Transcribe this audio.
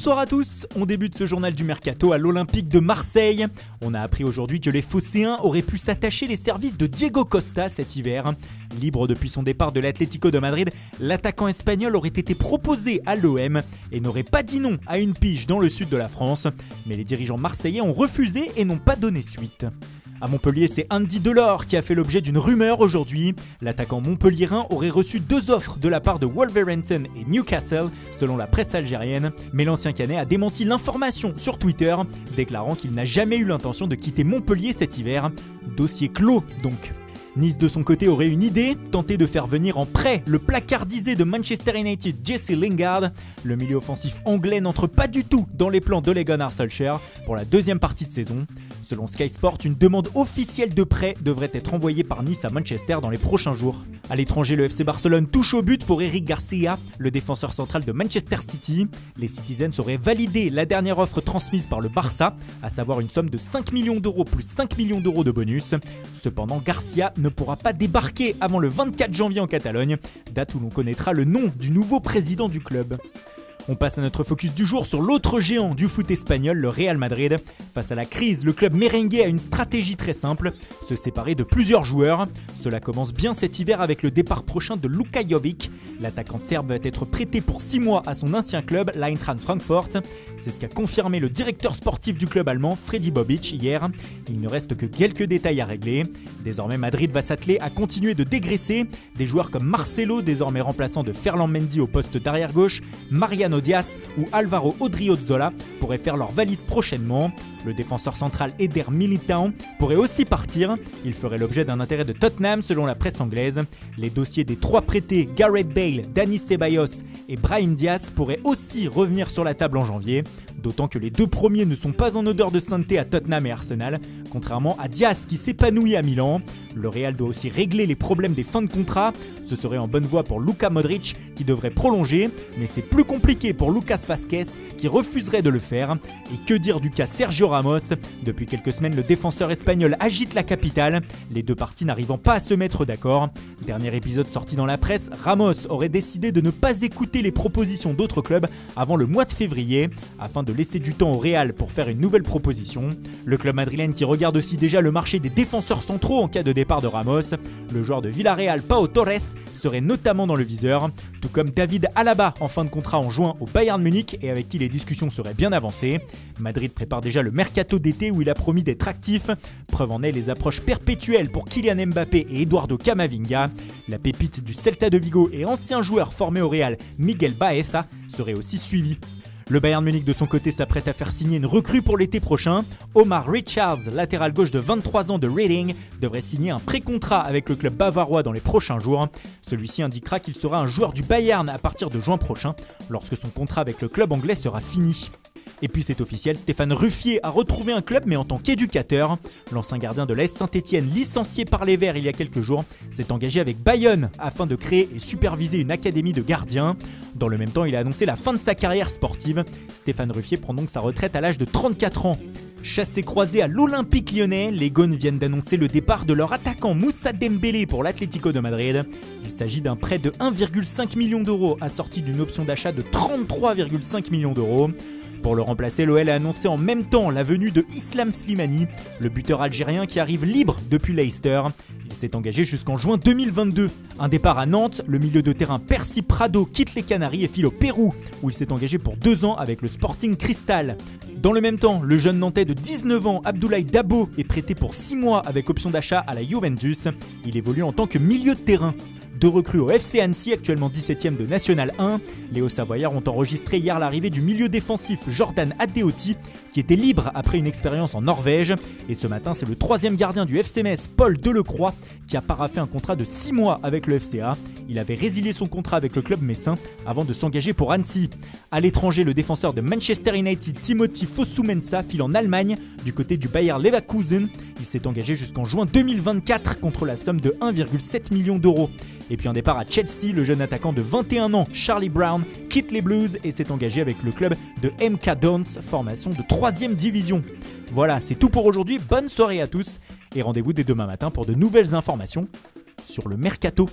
Bonsoir à tous, on débute ce journal du Mercato à l'Olympique de Marseille. On a appris aujourd'hui que les Phocéens auraient pu s'attacher les services de Diego Costa cet hiver. Libre depuis son départ de l'Atlético de Madrid, l'attaquant espagnol aurait été proposé à l'OM et n'aurait pas dit non à une pige dans le sud de la France. Mais les dirigeants marseillais ont refusé et n'ont pas donné suite. À Montpellier, c'est Andy Delors qui a fait l'objet d'une rumeur aujourd'hui. L'attaquant montpelliérain aurait reçu 2 offres de la part de Wolverhampton et Newcastle, selon la presse algérienne. Mais l'ancien Canet a démenti l'information sur Twitter, déclarant qu'il n'a jamais eu l'intention de quitter Montpellier cet hiver. Dossier clos donc. Nice de son côté aurait une idée, tenter de faire venir en prêt le placardisé de Manchester United Jesse Lingard. Le milieu offensif anglais n'entre pas du tout dans les plans d'Ole Gunnar Solskjaer pour la deuxième partie de saison. Selon Sky Sport, une demande officielle de prêt devrait être envoyée par Nice à Manchester dans les prochains jours. À l'étranger, le FC Barcelone touche au but pour Eric Garcia, le défenseur central de Manchester City. Les Citizens auraient validé la dernière offre transmise par le Barça, à savoir une somme de 5 millions d'euros plus 5 millions d'euros de bonus. Cependant, Garcia ne pourra pas débarquer avant le 24 janvier en Catalogne, date où l'on connaîtra le nom du nouveau président du club. On passe à notre focus du jour sur l'autre géant du foot espagnol, le Real Madrid. Face à la crise, le club merengue a une stratégie très simple, se séparer de plusieurs joueurs. Cela commence bien cet hiver avec le départ prochain de Luka Jovic. L'attaquant serbe va être prêté pour 6 mois à son ancien club, l'Eintracht Francfort. C'est ce qu'a confirmé le directeur sportif du club allemand, Freddy Bobic, hier. Il ne reste que quelques détails à régler. Désormais, Madrid va s'atteler à continuer de dégraisser. Des joueurs comme Marcelo, désormais remplaçant de Ferland Mendy au poste d'arrière gauche, Mariano Diaz ou Alvaro Odriozola pourraient faire leur valise prochainement. Le défenseur central Eder Militão pourrait aussi partir. Il ferait l'objet d'un intérêt de Tottenham selon la presse anglaise. Les dossiers des 3 prêtés, Gareth Bale, Dani Ceballos et Brahim Diaz, pourraient aussi revenir sur la table en janvier. D'autant que les 2 premiers ne sont pas en odeur de sainteté à Tottenham et Arsenal, contrairement à Diaz qui s'épanouit à Milan. Le Real doit aussi régler les problèmes des fins de contrat. Ce serait en bonne voie pour Luka Modric qui devrait prolonger, mais c'est plus compliqué pour Lucas Vázquez qui refuserait de le faire. Et que dire du cas Sergio Ramos? Depuis quelques semaines, le défenseur espagnol agite la capitale, les 2 parties n'arrivant pas à se mettre d'accord. Dernier épisode sorti dans la presse, Ramos aurait décidé de ne pas écouter les propositions d'autres clubs avant le mois de février, afin de laisser du temps au Real pour faire une nouvelle proposition. Le club madrilène qui regarde aussi déjà le marché des défenseurs centraux en cas de départ de Ramos. Le joueur de Villarreal, Pau Torres, serait notamment dans le viseur, tout comme David Alaba en fin de contrat en juin au Bayern Munich et avec qui les discussions seraient bien avancées. Madrid prépare déjà le mercato d'été où il a promis d'être actif. Preuve en est les approches perpétuelles pour Kylian Mbappé et Eduardo Camavinga. La pépite du Celta de Vigo et ancien joueur formé au Real, Miguel Baeza, serait aussi suivi. Le Bayern Munich de son côté s'apprête à faire signer une recrue pour l'été prochain. Omar Richards, latéral gauche de 23 ans de Reading, devrait signer un pré-contrat avec le club bavarois dans les prochains jours. Celui-ci indiquera qu'il sera un joueur du Bayern à partir de juin prochain, lorsque son contrat avec le club anglais sera fini. Et puis c'est officiel, Stéphane Ruffier a retrouvé un club mais en tant qu'éducateur. L'ancien gardien de l'AS Saint-Etienne, licencié par les Verts il y a quelques jours, s'est engagé avec Bayonne afin de créer et superviser une académie de gardiens. Dans le même temps, il a annoncé la fin de sa carrière sportive. Stéphane Ruffier prend donc sa retraite à l'âge de 34 ans. Chassés croisés à l'Olympique lyonnais, les Gones viennent d'annoncer le départ de leur attaquant Moussa Dembélé pour l'Atlético de Madrid. Il s'agit d'un prêt de 1,5 million d'euros assorti d'une option d'achat de 33,5 millions d'euros. Pour le remplacer, l'OL a annoncé en même temps la venue de Islam Slimani, le buteur algérien qui arrive libre depuis Leicester. Il s'est engagé jusqu'en juin 2022. Un départ à Nantes, le milieu de terrain Percy Prado quitte les Canaries et file au Pérou, où il s'est engagé pour 2 ans avec le Sporting Cristal. Dans le même temps, le jeune Nantais de 19 ans, Abdoulaye Dabo, est prêté pour 6 mois avec option d'achat à la Juventus. Il évolue en tant que milieu de terrain. 2 recrues au FC Annecy, actuellement 17e de National 1. Les Hauts-Savoyards ont enregistré hier l'arrivée du milieu défensif Jordan Adeoti, qui était libre après une expérience en Norvège. Et ce matin, c'est le 3e gardien du FC Metz, Paul Delecroix, qui a paraphé un contrat de 6 mois avec le FCA. Il avait résilié son contrat avec le club messin avant de s'engager pour Annecy. À l'étranger, le défenseur de Manchester United, Timothy Fosu-Mensah, file en Allemagne, du côté du Bayer Leverkusen. Il s'est engagé jusqu'en juin 2024 contre la somme de 1,7 million d'euros. Et puis un départ à Chelsea, le jeune attaquant de 21 ans, Charlie Brown, quitte les Blues et s'est engagé avec le club de MK Dons, formation de 3e division. Voilà, c'est tout pour aujourd'hui, bonne soirée à tous et rendez-vous dès demain matin pour de nouvelles informations sur le Mercato.